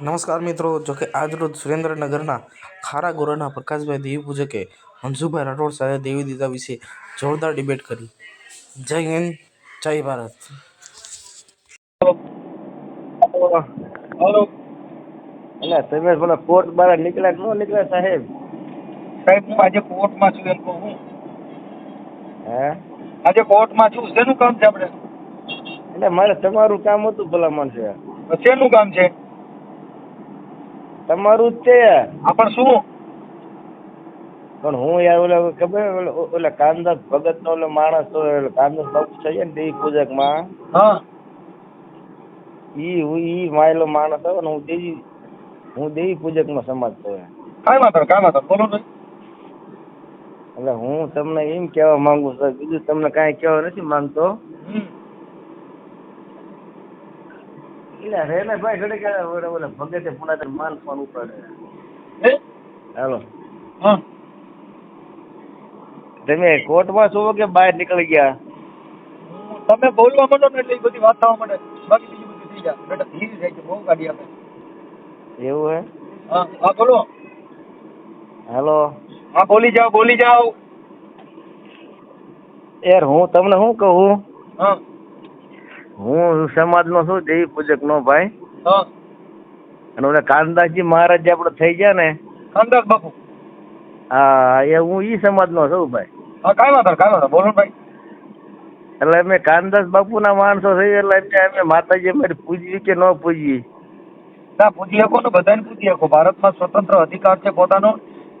નમસ્કાર મિત્રો, જોકે આજરોજ સુરેન્દ્રનગરના ખારા ગોરાના પ્રકાશભાઈ દેવી પૂજકે હંસુભાઈ રાઠોડ સાથે દેવી દીતા વિશે જોરદાર ડિબેટ કરી. જય હિન્દ, જય ભારત. હલો. એટલે તમે પેલા કોર્ટ બહાર નીકળ્યા ન નીકળ્યા સાહેબ? સાહેબ હું આજે કોર્ટમાં છું એમ કહું. હે આજે કોર્ટમાં છું. શેનું કામ છે આપણે? એટલે મારે તમારું કામ હતું ભલા માણસે. શેનું કામ છે? તમારું જ છે. પણ શું? પણ હું યાર ઓલા ખબર ઓલા કામદાસ ભગત નો ઓલો માણસ તો કામદાસ બાપુ છે ને દેવી પૂજક માં, હા, ઈ માયલો માણસ હતો ને હું દેવી પૂજક માં સમજતો. કાંઈ વાંધો બોલો ને. એટલે હું તમને એમ કેવા માંગુ છું, બીજું તમને કાંઈ કહેવા નથી માંગતો. એટલે રે ને ભાઈ ઘડે કે ઓલા ભગતે પુનાતન માન ફોન ઉપાડે. હાલો, હા, તમે કોર્ટમાં છો કે બહાર નીકળી ગયા? તમે બોલવા માંડો ને એટલે એ બધી વાત થવા માંડે. બાકી બીજી બધી થઈ જાય. બેટા ધીરે જાય છે, બહુ ગાડી આપે. એવું હે? હા હા, બોલો. હાલો. હા, બોલી જાઓ. યાર હું તમને શું કહું, હા, હું સમાજ નો છું, દેવી પૂજક નો ભાઈ. હા. અને ઓલા કાનદાસજી મહારાજ જે આપડે થઈ ગયા ને, કાનદાસ બાપુ. હા, એ હું ઈ સમાજ નો છું ભાઈ. હા, કાંઈ વાંધો બોલો ને ભાઈ. એટલે અમે કાનદાસ બાપુ ના માણસો થઈ, એટલે અમે માતાજી અમારી પૂજવી કે ન પૂજવી? ના, પૂજી શકો ને, બધાને પૂજી શકો. ભારતમાં સ્વતંત્ર અધિકાર છે પોતાનો.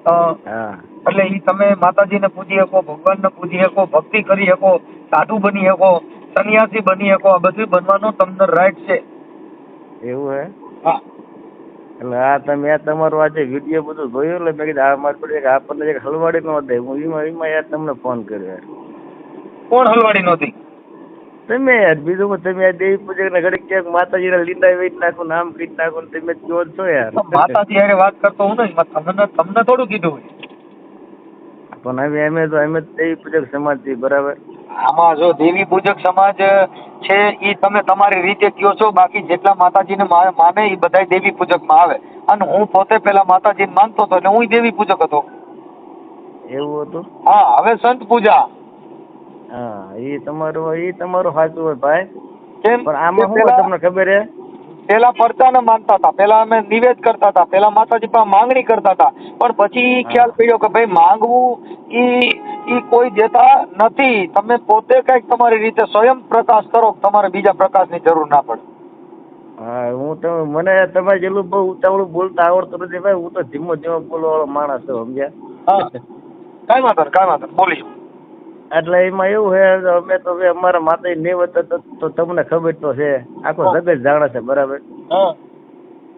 હા, એટલે ઈ તમે માતાજીને પૂજી શકો, ભગવાનને પૂજી શકો, ભક્તિ કરી શકો, સાધુ બની શકો, સન્યાસી બની શકો. આ બધું બનવાનો તમને રાઈટ છે. એવું હે? હા. એટલે આ તમે તમારું આજે વિડીયો બધું જોયું, એટલે મેં કીધું આ મારી પડે આપણને એક હલવાડી ન દે. હું એમાં યાર તમને ફોન કર્યો યાર. કોણ હલવાડી નહોતી? તમે યાર, બીજું તમે દેવી પૂજક ને ઘડીક ક્યાંક માતાજી ના લીંડા વેચી નાખું, નામ કીધી નાખું, તમે કહો છો યાર. માતાજી હારે વાત કરતો હું નહીં. તમને થોડું કીધું હોય. પણ અમે દેવી પૂજક સમાજ છીએ, બરાબર? આમાં જો દેવી પૂજક સમાજ છે ઈ તમે તમારી રીતે કયો છો. બાકી જેટલા માતાજીને માને એ બધા દેવી પૂજક માં આવે. અને હું પોતે પેલા માતાજીને માનતો હતો એટલે હું દેવી પૂજક હતો. એવું હતું? હા, હવે સંત પૂજા. હા, એ તમારું સાચું હોય ભાઈ. કેમ? પણ આમાં શું હોય તમને ખબર હે? પેલા પરચાને માનતા હતા, પેલા અમે નિવેદ કરતા હતા, પેલા માતાજી પાસે માંગણી કરતા હતા. પણ પછી ખ્યાલ પડ્યો કે ભાઈ માંગવું ઈ કોઈ દેતા નથી. તમે પોતે કઈક તમારી રીતે સ્વયં પ્રકાશ કરો, તમારે બીજા પ્રકાશની જરૂર ના પડે. હા, મને તમારે જેટલું બહુ ઉતાવળું બોલતા આવડતું નથી ભાઈ. હું તો ધીમો બોલવા વાળો માણસ છું, સમજ્યા? હા, કાંઈ વાંધો બોલી. એટલે એમાં એવું છે, અમે તો અમારા માતા નિવેદ તો તમને ખબર તો છે, આખો જગત જાણે છે, બરાબર? હા.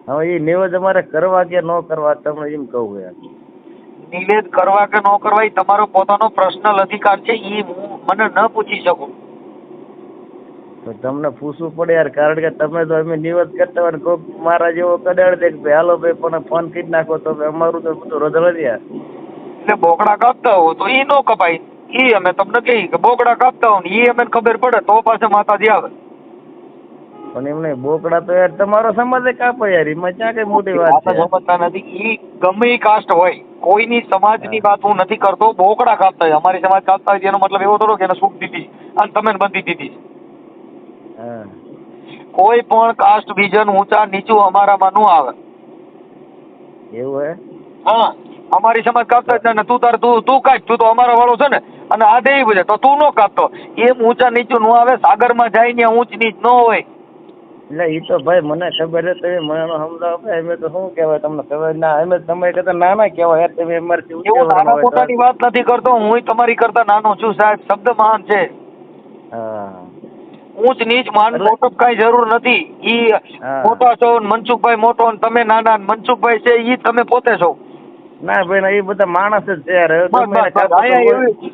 હવે એ નિવેદ અમારે કરવા કે ન કરવા તમને એમ કહું યાર. નિવેદ કરવા કે ન કરવા એ તમારો પોતાનો પર્સનલ અધિકાર છે. ઈ હું મને ન પૂછી શકું. તો તમને પૂછવું પડે યાર, કારણ કે તમે તો અમે નિવેદ કરતા હોય કોક મારા જેવો કડાડ દે કે ભાઈ હાલો ભાઈ પણ ફોન કરી નાખો, તો અમારું તો બધું રજળ યાર. એટલે બોકડા કાપતા હો તો ઈ નો કપાય. ઈ અમે તમને કહી કે બોકડા કાપતા હો ને ઈ અમે ખબર પડે તો પાસે માતાજી આવે. પણ એમને બોકડા તો યાર તમારો સમાજ કાપે યાર, એમાં ક્યાં કઈ મોટી વાત છે? સમજતા નથી. ઈ ગમે ઈ કાસ્ટ હોય, કોઈની સમાજની વાત હું નથી કરતો. બોકડા કાપતા હોય, અમારી સમાજ કાપતા હોય એનો મતલબ એવો થોડો કે એને છૂટ દીધી અને તમે બંધી દીધી. હા, કોઈ પણ કાસ્ટ વિઝન ઊંચા નીચું અમારામાં નું આવે. એવું હે? હા, અમારી સમાજ કાપતા જ ને તું કાઢ, તું તો અમારા વાળો છે ને, અને આ દેવી પૂજક તો તું નો કાપતો. એમ ઊંચા નીચું નો આવે. સાગરમાં જાય ને ઊંચ નીચ ન હોય. એટલે ઈ તો ભાઈ મને ખબર છે, તમે મને સમજાવો ભાઈ. અમે તો શું કેવાય તમને ખબર ના, અમે તમારી કરતા નાના કેવાય યાર. તમે અમારી એવું નાના મોટાની વાત નથી કરતો હું. તમારી કરતા નાનો છું સાહેબ. શબ્દ મહાન છે. હા, ઊંચ નીચ માન મોટપ કઈ જરૂર નથી. ઈ મોટા છો, મનસુખભાઈ મોટો ને તમે નાના, મનસુખભાઈ છે ઈ તમે પોતે છો. ના ભાઈ, એ બધા માણસ જ છે યાર.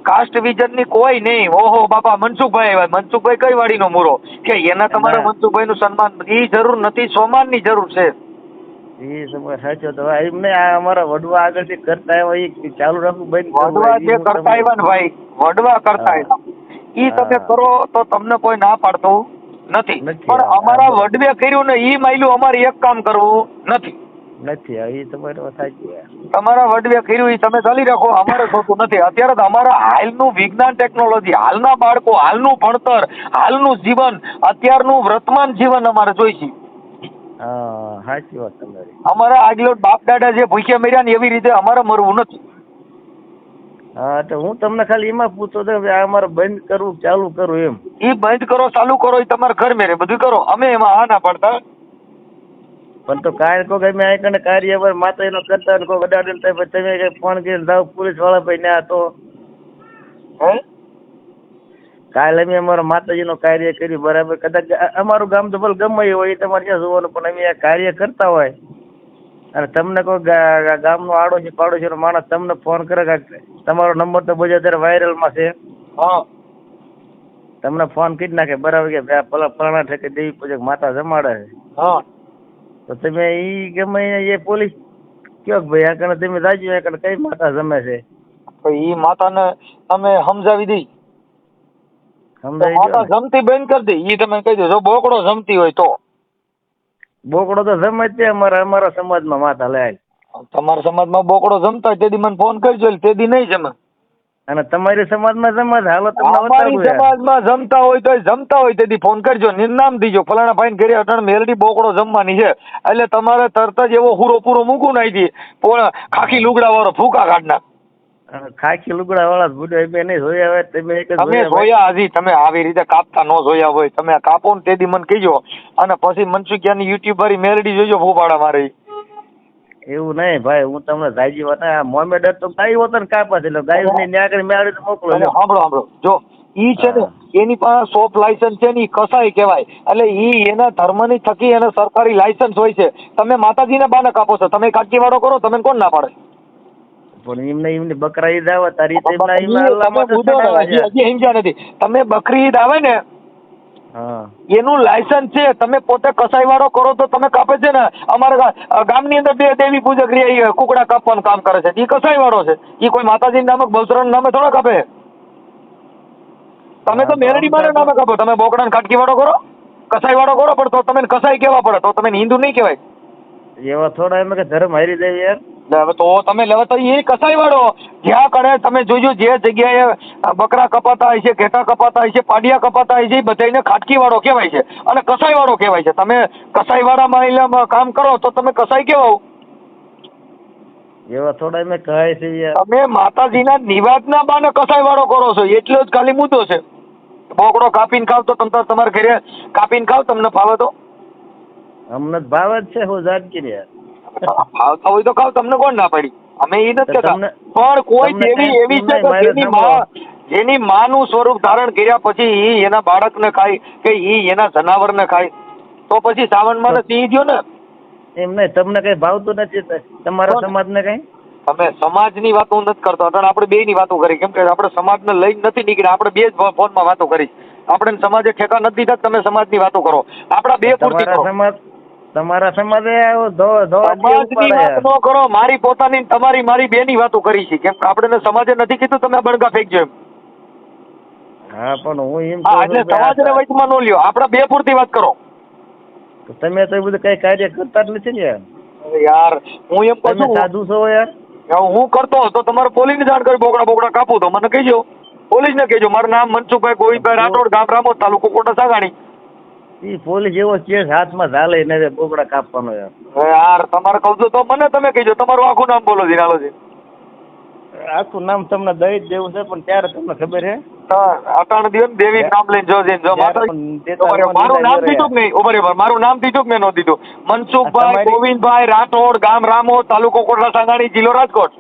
કાસ્ટ વિઝન ની કોઈ નહીં. ઓહો બાપા, મનસુખભાઈ આવ્યા. મનસુખભાઈ કઈ વાડીનો મૂરો કે એના તમારા મનસુખભાઈ નું સન્માન ઈ જરૂર નથી, સોમાન ની જરૂર છે. એ સમય સાચો તો એમને અમારા વડવા આગળથી કરતા આવ્યા એ ચાલુ રાખવું બંધ વડવા જે કરતા આવ્યા ને ભાઈ, વડવા કરતા આવ્યા ઈ તમે કરો તો તમને કોઈ ના પાડતું નથી. નથી. પણ હા, અમારા બરાબર. વડવે કર્યું ને ઈ માયલું અમારે એક કામ કરવું નથી. નથી. હા, એ તમારી વાત સાચી છે. તમારા વડવે કર્યું ઈ તમે ચાલી રાખો, અમારે થતું નથી. અત્યારે તો અમારા હાલનું વિજ્ઞાન ટેકનોલોજી, હાલના બાળકો, હાલનું ભણતર, હાલનું જીવન, અત્યારનું વર્તમાન જીવન અમારે જોઈશે. હા, સાચી વાત તમારી. અમારા આગલો બાપ દાદા જે ભૂખ્યા મર્યા ને એવી રીતે અમારે મરવું નથી. હા, તો હું તમને ખાલી એમાં પૂછતો હતો કે આ અમારે બંધ કરવું ચાલુ કરવું એમ. ઈ બંધ કરો ચાલુ કરો ઈ તમારે ઘર મેરે બધું કરો, અમે એમાં હા ના પડતા. પણ તો કાંઈ કોઈ અમે આ કને કાર્ય પર માતાજીનો કરતા ને કોઈ અડાડે થાય પછી તમે કઈ ફોન કરીને જાવ પોલીસ વાળા ભાઈ ના તો હે કાલે અમે અમારા માતાજીનો કાર્ય કર્યું બરાબર. કદાચ અમારું ગામ તો ભલે ગમે એ હોય એ તમારે ક્યાં જોવાનું, પણ અમે આ કાર્ય કરતા હોય અને તમને કોઈ ગામનો આડોશી પાડોશીનો માણસ તમને ફોન કરે કે તમારો નંબર તો બધો અત્યારે વાયરલમાં છે, હા તમને ફોન કરી નાખે બરાબર કે ભાઈ પેલા ફલાણા ઠેકે દેવી પૂજક માતા જમાડે છે, હા તો તમે ઈ ગમે એ પોલીસ કયો કે ભાઈ આ કને તમે રાજી આ કને કઈ માતા જમે છે તો ઈ માતાને તમે સમજાવી દઈ તો સમજાઈ માતા ગયો ને? જમતી બંધ કરી દે. ઈ તમે કહી દો જો બોકડો જમતી હોય તો. બોકડો તો જમે જ છે અમારા સમાજમાં માતા લે. તમારા સમાજમાં બોકડો જમતા હોય તેદી મને ફોન કરજો, તેદી નહીં જમે. અને તમારી સમાજમાં જમે છે હાલો તમને અમારી બતાવું યાર. સમાજમાં જમતા હોય તો જમતા હોય તેદી ફોન કરજો, નિર્નામ દીજો ફલાણા ભાઈ ઘરે અટણ મેરડી બોકડો જમવાની છે, એટલે તમારે તરત જ એવો હુરો પૂરો મૂકું નાઈ દી ખાખી લુગડા વાળો ફૂકા કાઢ નાખ. અને ખાખી લુગડા વાળા બુડો એ નહીં જોયા હોય તમે એક જ તમે જોયા હોય. જોયા હજી તમે આવી રીતે કાપતા ન જોયા હોય, તમે કાપો ને તેદી મને કહેજો. અને પછી મનસુખિયાની યુટ્યુબ વાળી મેરડી જોજો ફૂફાડા મારે. એવું નહીં ભાઈ, હું તમને જાજી વાત આ મોમેડર તો ગાય હોતો ને કાપા છે એટલે ગાય ને ન્યા કરી મેળવી મોકલો અને લ્યો. સાંભળો સાંભળો જો ઈ છે ને એની પાસે શોપ લાયસન્સ છે ને ઈ કસાઈ કહેવાય, એટલે ઈ એના ધર્મની થકી એને સરકારી લાયસન્સ હોય છે. તમે માતાજીને બાને કાપો છો, તમે કાટકીવાડો કરો, તમે કોણ ના પાડે? પણ એમને બકરા ઈદ આવે તારી તમે એમના એમાં અલ્લાહ માટે બુધો ને, ચડાવે છે. હજી સમજ્યા નથી. તમે બકરી ઈદ આવે ને હા એનું લાયસન્સ છે, તમે પોતે કસાઈવાળો કરો તો તમે કાપે છે ને. અમારા ગામની અંદર 2 દેવી પૂજક રહ્યા કુકડા કાપવાનું કામ કરે છે, ઈ કસાઈવાળો છે. ઈ કોઈ માતાજી નામક બહુચરણ નામે થોડા કાપે. તમે તો મેરડી મારે નામે કાપો, તમે બોકડા ખાટકીવાળો કરો, કસાઈવાળો કરો, પણ તો તમે કસાઈ કેવા પડે, તો તમે હિન્દુ નહીં કહેવાય. એવા થોડા એમ કે ધર્મ હારી જાય યાર. હવે તો તમે લેવા તો એ કસાઈવાળો જ્યાં કણે તમે જોજો જે જગ્યાએ બકરા કપાતા હોય છે, ઘેટા કપાતા હોય છે, પાડિયા કપાતા હોય છે, એ બધાને ખાટકીવાળો કહેવાય છે અને કસાઈવાળો કહેવાય છે. તમે કસાઈવાળા મહિલામાં કામ કરો તો તમે કસાઈ કહેવાઓ. એવા થોડા એમ કહે છે યાર. તમે માતાજીના નિવાસના બાને કસાઈવાળો કરો છો, એટલો જ ખાલી મુદ્દો છે. બોકડો કાપીને ખાવ તો તમે તમારા ઘરે કાપીને ખાવ, તમને ફાવે તો? અમને ભાવ જ છે હું જાટકી યાર. ફાવતા હોય તો ખાવ, તમને કોણ ના પાડી? અમે એ નથી કહેતા, પણ કોઈ દેવી એવી છે કે જેની માનું સ્વરૂપ ધારણ કર્યા પછી ઈ એના બાળકને ખાય કે ઈ એના જનાવરને ખાય, તો પછી શ્રાવણમાં સિંહ થયો ને. એમ નહીં, તમને કઈ ભાવતું નથી તમારા સમાજને કઈ? તમે સમાજની વાતો નથી કરતો, અટણ આપણે બેયની વાતો કરી, કેમ કે આપણે સમાજને લઈને નથી નીકળ્યા, આપણે બે જ ફોનમાં વાતો કરી. આપણે સમાજે ઠેકા નથી દીધા, તમે સમાજની વાતો કરો, આપણા બે પૂરતી કરો. તમારા સમાજે સમાજની વાત ન કરો, મારી પોતાની તમારી મારી બેની વાતો કરી છે, કેમ કે આપણે સમાજે નથી કીધું તમે બળગા ફેંકજો એમ. હા પણ હું એમ એટલે સમાજને વચમાં ન લ્યો, આપણા બે પૂરતી વાત કરો. તમે તો એ બધું કઈ કાર્ય કરતા જ નથી ને યાર. યાર હું એમ કહું તમે છું, સાધુ છો યાર. હું કરતો તો તમારે પોલીસને જાણ કરી બોકડા બોકડા કાપું તો મને કહેજો, પોલીસને કહેજો. મારું નામ મનસુખભાઈ ગોવિંદભાઈ રાઠોડ, ગામ રામોદ, તાલુકો કોટા સાગાણી. ઈ પોલીસ એવો કેસ હાથમાં ઝાલે ને બોકડા કાપવાનો યાર. યાર તમારે કહું છું તો મને તમે કહેજો, તમારું આખું નામ બોલો જીનાલોજી. આખું નામ તમને દઈ જ દેવું છે, પણ ત્યારે તમને ખબર છે અટાણ દિવસ દેવી નામ લઈને જો માતા મારું નામ દીધું કે નહીં? ઉભરે મારું નામ દીધું કે મેં ન દીધું? મનસુખભાઈ ગોવિંદભાઈ રાઠોડ, ગામ રામોદ, તાલુકો કોટડા સાંગાણી, જિલ્લો રાજકોટ.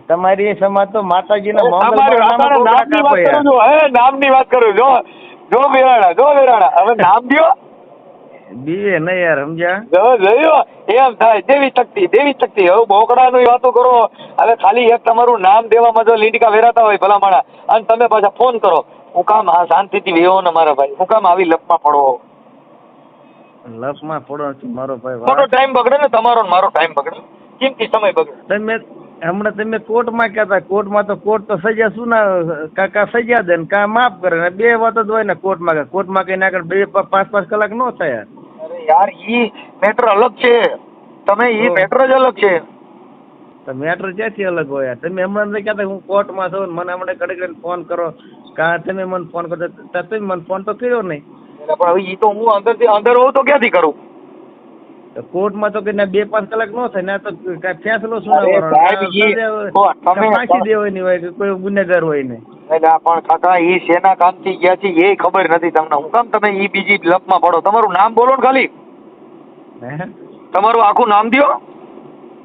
તમારી સમાજ તો માતાજીના નામની વાત કરું જો વેરાણા હવે નામ દો બીવે નહીં યાર, સમજ્યા? જોયો એમ થાય દેવી શક્તિ. હવે બોકડાની વાતો કરો, હવે ખાલી એક તમારું નામ દેવામાં જો લીંડકા વેરાતા હોય ભલામણા, અને તમે પાછા ફોન કરો, હું કામ હા શાંતિથી વેવો ને મારા ભાઈ, હું કામ આવી લપમાં પડો? લપમાં પડો મારો ભાઈ. મારો ટાઈમ બગડે ને, તમારો ને મારો ટાઈમ બગડે, કિંમતી સમય બગડે. હમણાં તમે કોર્ટમાં કહેતા કોર્ટમાં તો કોર્ટ તો સજા કા સજા દે ને કા માફ કરે ને બે વાત જ હોય ને કોર્ટમાં કઈ ના કરે 5-5 કલાક ન થાય. અરે યાર ઈ મેટર અલગ છે, તમે ઈ મેટર જ અલગ છે. તો મેટર ક્યાંથી અલગ હોય? તમે હમણાં નથી કહેતા હું કોર્ટમાં છું મને હમણાં ઘડી ફોન કરો કા તમે મને ફોન કરો તમે મને ફોન તો કર્યો નહીં. પણ હવે ઈ તો હું અંદર હોઉં તો ક્યાંથી કરું? કોર્ટમાં તો કઈ 2-5 કલાક ન થાય ને તો કઈ ફેસલો ફાંસી દેવાની હોય કે કોઈ ગુનેગાર હોય ને. એટલે પણ કાકા ઈ શેના કામથી ગયા છે એ ખબર નથી તમને. હું કામ તમે ઈ બીજી લપમાં પડો? તમારું નામ બોલો ને ખાલી. તમારું આખું નામ દ્યો.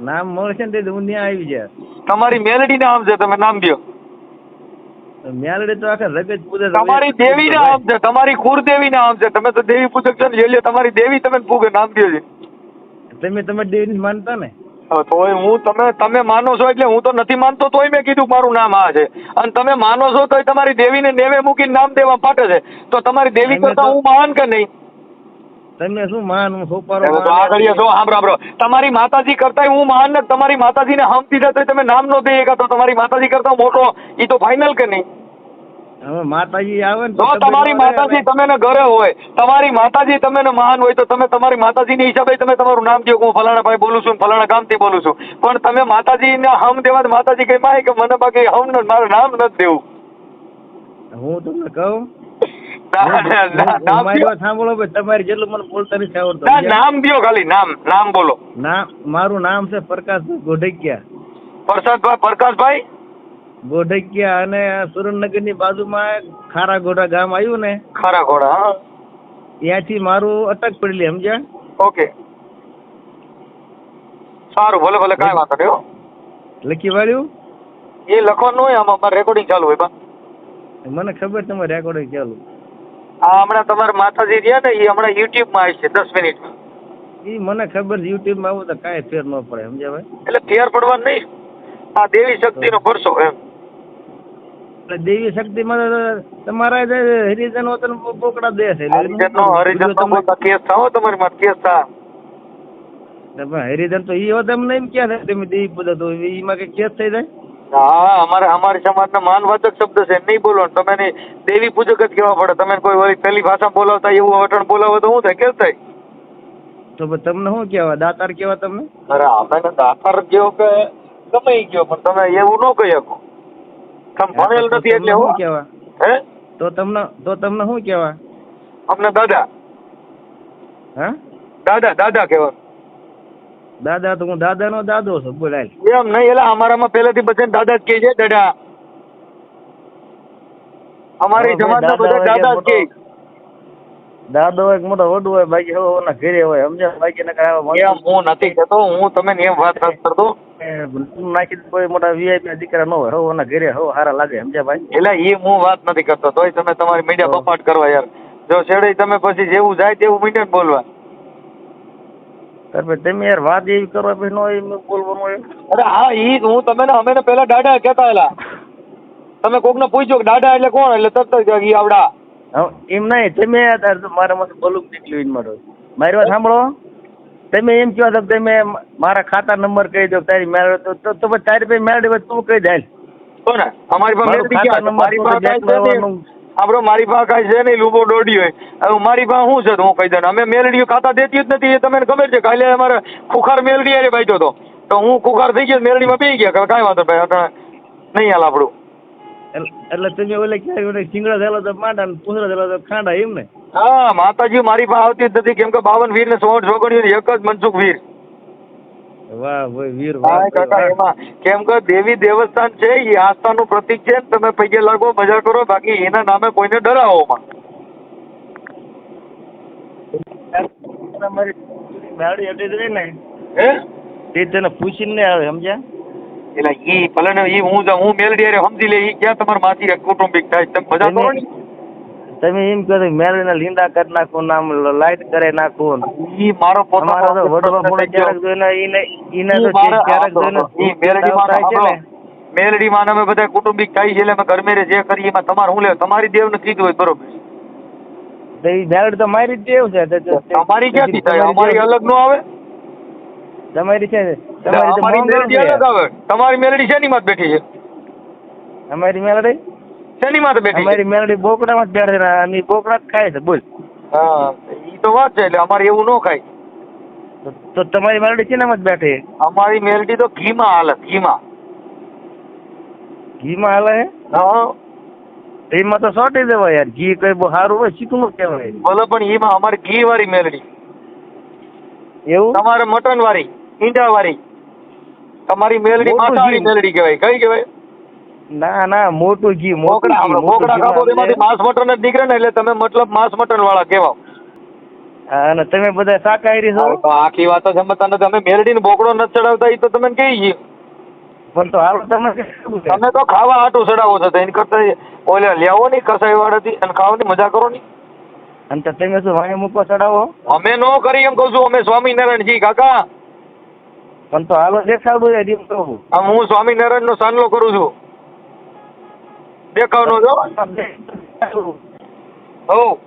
નામ મળશે ને હું ત્યાં આવી જાય. તમારી મેલડી નામ છે, તમે નામ દ્યો. મેલડી તો આખા જગત પૂજે. તમારી દેવી નામ છે, તમારી કુળદેવી નામ છે. તમે તો દેવી પૂજક છો ને, તમારી દેવી તમે પૂગે નામ દ્યો છે. તમે દેવી માનતા ને? તોય હું તમે માનો છો એટલે હું તો નથી માનતો, તોય મેં કીધું મારું નામ આ છે. અને તમે માનો છો તોય તમારી દેવીને નેવે મૂકીને નામ દેવા પાટે છે. તો તમારી દેવી કરતા હું મહાન કે નહીં? તમે શું મહાન? હું સોપારો સાંભળો, તમારી માતાજી કરતા હું મહાન ને તમારી માતાજીને હમ દીધા તો તમે નામ નો દઈએ તો તમારી માતાજી કરતા મોટો એ તો ફાઇનલ કે નહીં? હવે માતાજી આવે ને તો તમારી માતાજી તમે ઘરે હોય, તમારી માતાજી તમે મહાન હોય તો તમે તમારી માતાજીની હિસાબે તમે તમારું નામ દો. હું ફલાણા ભાઈ બોલું છું, ફલાણા ગામથી બોલું છું. પણ તમે માતાજીને હમ દેવા માતાજી કઈ માય કે મને બાકી હમ ને મારું નામ નથી દેવું. હું તમને કહું સાંભળો ભાઈ, તમારી જેટલું મને બોલતા નથી આવડતું. નામ દો ખાલી, નામ બોલો. મારું નામ છે પ્રકાશભાઈ ગોઢકિયા. પ્રકાશભાઈ ગોઢકિયા, અને સુરેન્દ્રનગર ની બાજુમાં ખારાગોડા ગામ આવ્યું ને. ખારાગોડા ત્યાંથી મારું અટક પડેલી, સમજ્યા? ઓકે, સારું, ભલે ભલે, કાંઈ વાંધો નહીં. લખી વાળ્યું એ લખવાનું હોય, આમાં રેકોર્ડિંગ ચાલુ હોય. મને ખબર તમારે રેકોર્ડિંગ ચાલુ. આ હમણાં તમારા માતાજી રહ્યા ને એ હમણાં યુટ્યુબ માં આવશે 10 મિનિટમાં. એ મને ખબર છે, યુટ્યુબ માં આવું તો કાંઈ ફેર ન પડે, સમજ્યા ભાઈ? એટલે ફેર પડવાનું નહીં, આ દેવી શક્તિ નો ભરસો એમ. દેવી શક્તિ માં તમારા હરિજન બોકડા દે છે. હરિજન નો કેસ થાવ તમારી માં કેસ થા. હરિજન તો ઈ તમે નહીં ક્યાં તમે દેવી પૂજા તો એમાં કઈ કેસ થઈ જાય? હા, અમારી સમાજ ના માનવાચક શબ્દ છે, નહીં બોલો. તમે દેવી પૂજક જ કેવા પડે. તમે કોઈ પેલી ભાષા બોલાવતા એવું વટણ બોલાવો તો શું થાય? કેસ થાય? તો તમને શું કેવા? દાતાર કેવા તમને? અરે અમે દાતાર જેવો કે ગમે ગયો, પણ તમે એવું ન કહી શકો. તમે ભણેલ નથી એટલે શું કેવા? હે તો તમને શું કેવા? અમને દાદા. હા, દાદા કેવા. દાદા તો હું દાદા નો દાદો છું. બોલાય એમ નહીં, એટલે અમારામાં પહેલેથી બધા દાદા જ કે છે. દાદા અમારી સમાજના બધા દાદા જ કે. દાદો એક મોટો વડું હોય, બાકી હવે ઘરે હોય, સમજ્યા? બાકી એમ હું નથી કહેતો, હું તમે એમ વાત નથી કરતો. નાખી કોઈ મોટા વીઆઈપી દીકરા ન હોય, હવે ઘરે હવે સારા લાગે, સમજ્યા ભાઈ? એટલે એ હું વાત નથી કરતો, તોય તમે તમારી મીડિયા બપાટ કરવા યાર. જો છેડે તમે પછી જેવું જાય તેવું મીડિયા બોલવા. તમે યાર વાત એવી કરો પછી નો એમ બોલવાનું હોય. અરે હા, ઈ હું તમે અમે પેલા દાડા કહેતા એલા. તમે કોકને પૂછ્યો કે દાડા એટલે કોણ, એટલે તરત જ આવડા. એમ નહીં, તમે મારા માટે બોલું નીકળ્યું મારો. મારી વાત સાંભળો, તમે એમ કહો તો તમે મારા ખાતા નંબર કહી દો, તારી મેળવે તો તારી પાસે મેળવે તું કહી દે. કોને? અમારી પાસે મારી પાસે કાંઈ છે નહીં, લૂબો દોડી હોય. હવે મારી પાસે શું છે હું કહી દઉં. અમે મેલડીઓ ખાતા દેતી જ નથી, એ તમને ખબર છે. કાલે અમારે ખુખાર મેલડી અરે બાઈતો હતો, તો હું ખુખાર થઈ ગયો, મેલડીમાં બેસી ગયા. કાંઈ વાંધો ભાઈ, નહીં હાલ આપણું. એટલે તમે ઓલે ક્યાંય સિંગડા થયેલો તો માંડા ને પૂંછડા થયેલો તો ખાંડા, એમ ને? હા, માતાજી મારી પાસે આવતી જ નથી, કેમ કે 52 વીર ને 16 છોકરીઓ એક જ મનસુખ વીર. વાહ ભાઈ, વીર. એમાં કેમ કે દેવી દેવસ્થાન છે, એ આસ્થાનું પ્રતીક છે. તમે પૈકે લાગો, મજા કરો, બાકી એના નામે કોઈને ડરાવો. મેળવી હતી જ નહીં ને, હે તે તને પૂછીને આવે, સમજ્યા? એટલે ઈ ભલે ને ઈ હું મેલડી અરે સમજી લે, ઈ ક્યાં તમારે માથી કુટુંબિક થાય. તમે મજા કરો ને. તમે એમ કહો મેળવીને લીંડા કરી નાખો, નામ લાઈટ કરે નાખો. ઈ મારો પોતાનો મેલડી માં અમે બધા કુટુંબિક થાય છે, એટલે અમે ઘરમેરે જે કરીએ એમાં તમારે શું લે? તમારી દેવ ને કીધું હોય બરોબર. મેળવી તો મારી દેવ છે, અમારી ક્યાંથી થાય? અમારી અલગ નો આવે. તમારી છે એટલે તમારી તો અમારી મોંઘી મેલડી છે. અલગ આવે. તમારી મેલડી શેની માં બેઠી છે? અમારી મેલડી શેની માં બેઠી છે? અમારી મેલડી બોકડામાં જ બેઠે છે અને ઈ બોકડા જ ખાય છે બોલ. હા ઈ તો વાત છે. એટલે અમારે એવું ન ખાય. તો તમારી મેલડી શેનામાં જ બેઠે? અમારી મેલડી તો ઘીમાં હાલે, ઘીમાં. ઘીમાં હાલે હે? હા એમાં તો સોટી દેવાય યાર. ઘી કઈ બહુ સારું હોય શીખવું કહેવાય. ભલે પણ એમાં અમારી ઘી વાળી મેલડી. એવું? તમારે મટન વાળી, ઈંડા વાળી. તમારી મેલડી મોટું માથાવાળી ઘી. મેલડી કહેવાય. કઈ કહેવાય? ના ના મોટું ઘી મોટું બોકડા ઘી આપણે મોટું બોકડા કાપો ઘીમાં તેમાંથી માંસ મટન જ નીકળે ને, એટલે તમે મતલબ માંસ મટન વાળા કહેવાઓ. હા, અને તમે બધા શાકાહારી છો? તો આખી વાત જ સમજતા નથી. અમે મેલડીને બોકડો નથી ચડાવતા, એ તો તમે કહી છીએ. પણ તો હાલો તમે શું છે? તમે તો ખાવા હાટું ચડાવો છો. તો એની કરતા ઓલે લેવો નહીં કસાઈ વાળાથી અને ખાવાની મજા કરો નહીં. અને તો તમે શું વાંહે મૂકવા ચડાવો? અમે નો કરી એમ કહું છું. અમે સ્વામિનારાયણજી કાકા. પણ તો હાલો દેખાડું યાર એમ કહું. આમ હું સ્વામિનારાયણ નો સાનલો કરું છું. દેખાવ નો જો. દેખાડું. હો